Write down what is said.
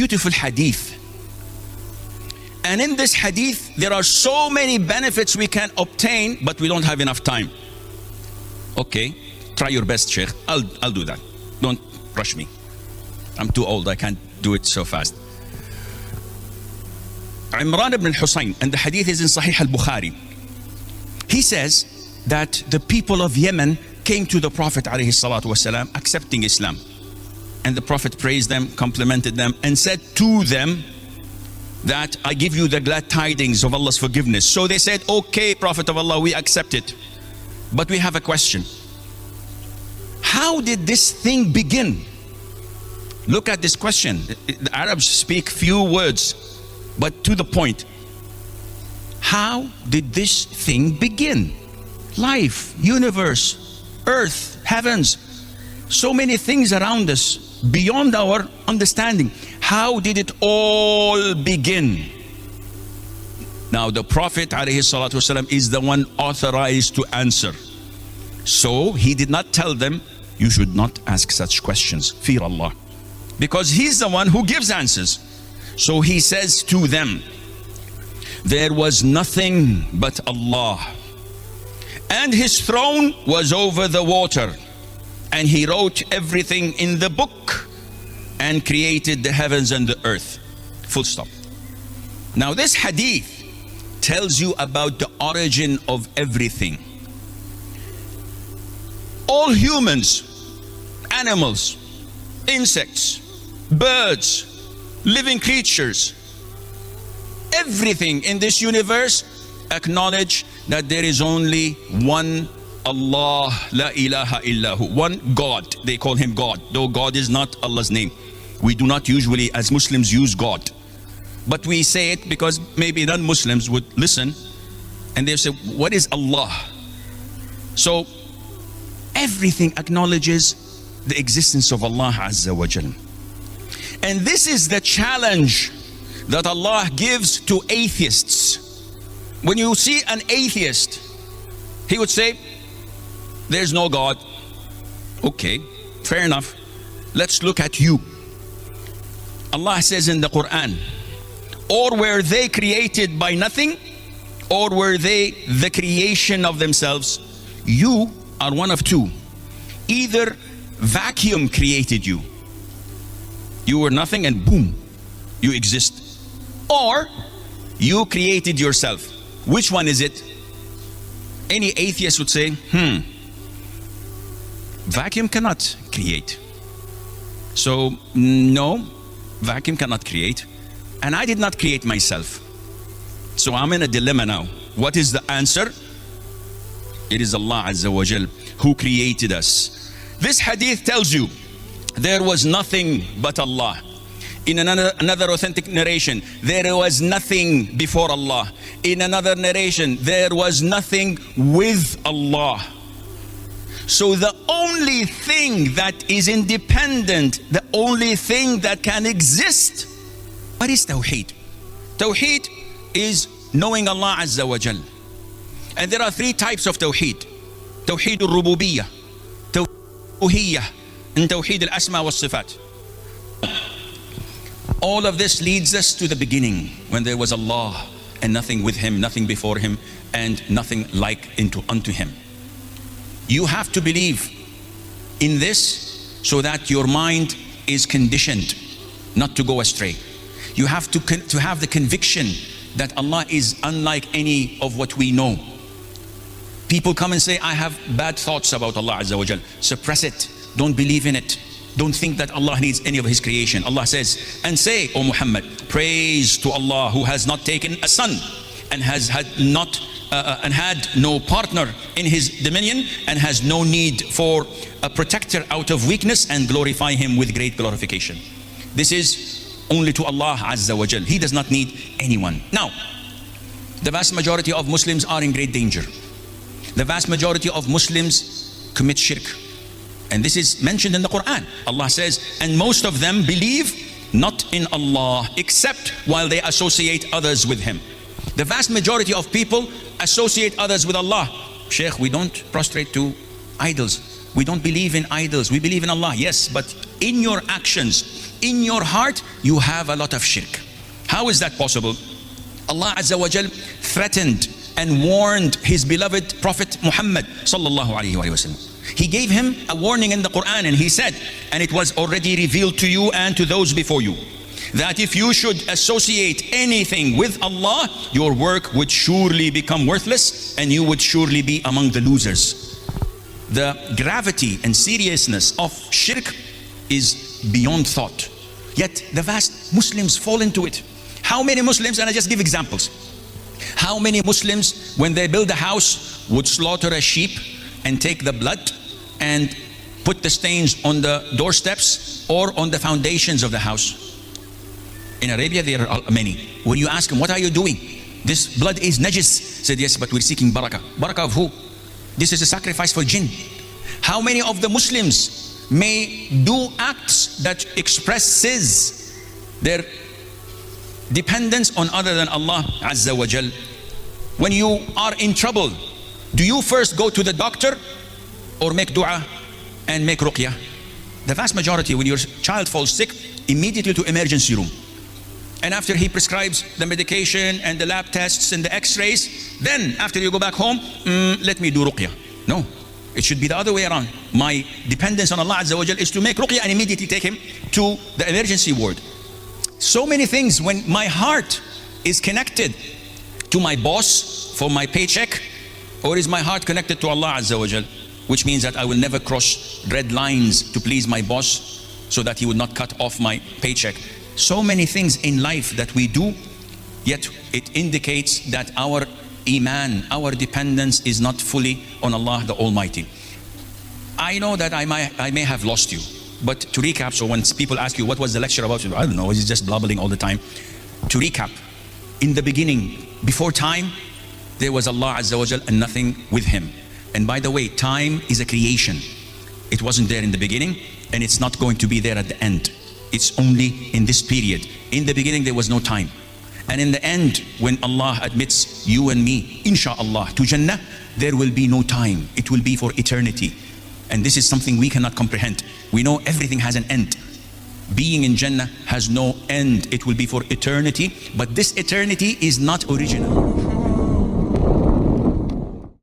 beautiful hadith. And in this hadith, there are so many benefits we can obtain, but we don't have enough time. Okay, try your best, Sheikh. I'll do that. Don't rush me. I'm too old. I can't do it so fast. Imran ibn al-Husayn, and the hadith is in Sahih al-Bukhari. He says that the people of Yemen came to the Prophet ﷺ accepting Islam. And the Prophet praised them, complimented them, and said to them that I give you the glad tidings of Allah's forgiveness. So they said, okay, Prophet of Allah, we accept it. But we have a question. How did this thing begin? Look at this question. The Arabs speak few words, but to the point. How did this thing begin? Life, universe, earth, heavens, so many things around us beyond our understanding. How did it all begin? Now the Prophet ﷺ is the one authorized to answer. So he did not tell them, you should not ask such questions. Fear Allah. Because he's the one who gives answers. So he says to them, there was nothing but Allah, and his throne was over the water, and he wrote everything in the book and created the heavens and the earth. Full stop. Now this hadith tells you about the origin of everything. All humans, animals, insects, birds, living creatures, everything in this universe acknowledge that there is only one Allah, la ilaha illahu, one God. They call him God, though God is not Allah's name. We do not usually as Muslims use God, but we say it because maybe non-Muslims would listen and they say, what is Allah? So everything acknowledges the existence of Allah Azza wa Jal. And this is the challenge that Allah gives to atheists. When you see an atheist, he would say, there's no God. Okay, fair enough. Let's look at you. Allah says in the Quran, or were they created by nothing, or were they the creation of themselves? You are one of two. Either vacuum created you, you were nothing and boom, you exist. Or you created yourself. Which one is it? Any atheist would say, vacuum cannot create. So no, vacuum cannot create. And I did not create myself. So I'm in a dilemma now. What is the answer? It is Allah Azza wa Jal who created us. This hadith tells you there was nothing but Allah. In another authentic narration, there was nothing before Allah. In another narration, there was nothing with Allah. So the only thing that is independent, the only thing that can exist, what is Tawheed? Tawheed is knowing Allah Azza wa Jal. And there are three types of Tawheed. Tawheed al-Rububiyyah, Tawheed and Tawheed al-Asma wa Sifat. All of this leads us to the beginning, when there was Allah and nothing with him, nothing before him, and nothing like unto him. You have to believe in this so that your mind is conditioned not to go astray. You have to have the conviction that Allah is unlike any of what we know. People come and say, I have bad thoughts about Allah Azza wa Jal. Suppress it. Don't believe in it. Don't think that Allah needs any of his creation. Allah says, and say, O Muhammad, praise to Allah who has not taken a son and has had no partner in his dominion and has no need for a protector out of weakness, and glorify him with great glorification. This is only to Allah Azza wa Jal. He does not need anyone. Now, the vast majority of Muslims are in great danger. The vast majority of Muslims commit shirk. And this is mentioned in the Quran. Allah says, and most of them believe not in Allah except while they associate others with him. The vast majority of people associate others with Allah. Sheikh, we don't prostrate to idols. We don't believe in idols. We believe in Allah. Yes, but in your actions, in your heart you have a lot of shirk. How is that possible? Allah Azza wa Jal threatened and warned His beloved Prophet Muhammad sallallahu alaihi wasallam. He gave him a warning in the Quran, and He said, and it was already revealed to you and to those before you, that if you should associate anything with Allah, your work would surely become worthless and you would surely be among the losers. The gravity and seriousness of shirk is beyond thought. Yet the vast Muslims fall into it. How many Muslims, and I just give examples, how many Muslims when they build a house would slaughter a sheep and take the blood and put the stains on the doorsteps or on the foundations of the house? In Arabia there are many. When you ask them, what are you doing? This blood is najis. Said, yes, but we're seeking barakah. Barakah of who? This is a sacrifice for jinn. How many of the Muslims may do acts that expresses their dependence on other than Allah Azza wa Jal? When you are in trouble, do you first go to the doctor or make dua and make ruqyah? The vast majority, when your child falls sick, immediately to emergency room. And after he prescribes the medication and the lab tests and the x-rays, then after you go back home, let me do ruqyah. No, it should be the other way around. My dependence on Allah Azza wa Jal is to make ruqyah and immediately take him to the emergency ward. So many things. When my heart is connected to my boss for my paycheck, or is my heart connected to Allah Azza wa Jal, which means that I will never cross red lines to please my boss so that he would not cut off my paycheck. So many things in life that we do, yet it indicates that our iman, our dependence is not fully on Allah the Almighty. I know that I may have lost you, but to recap, so when people ask you what was the lecture about, I don't know, he's just blabbling all the time. To recap, in the beginning, before time, there was Allah Azza wa Jal and nothing with Him. And by the way, time is a creation. It wasn't there in the beginning, and it's not going to be there at the end. It's only in this period. In the beginning there was no time, and in the end, when Allah admits you and me, insha'Allah, to Jannah, there will be no time. It will be for eternity. And this is something we cannot comprehend. We know everything has an end. Being in Jannah has no end. It will be for eternity, but this eternity is not original.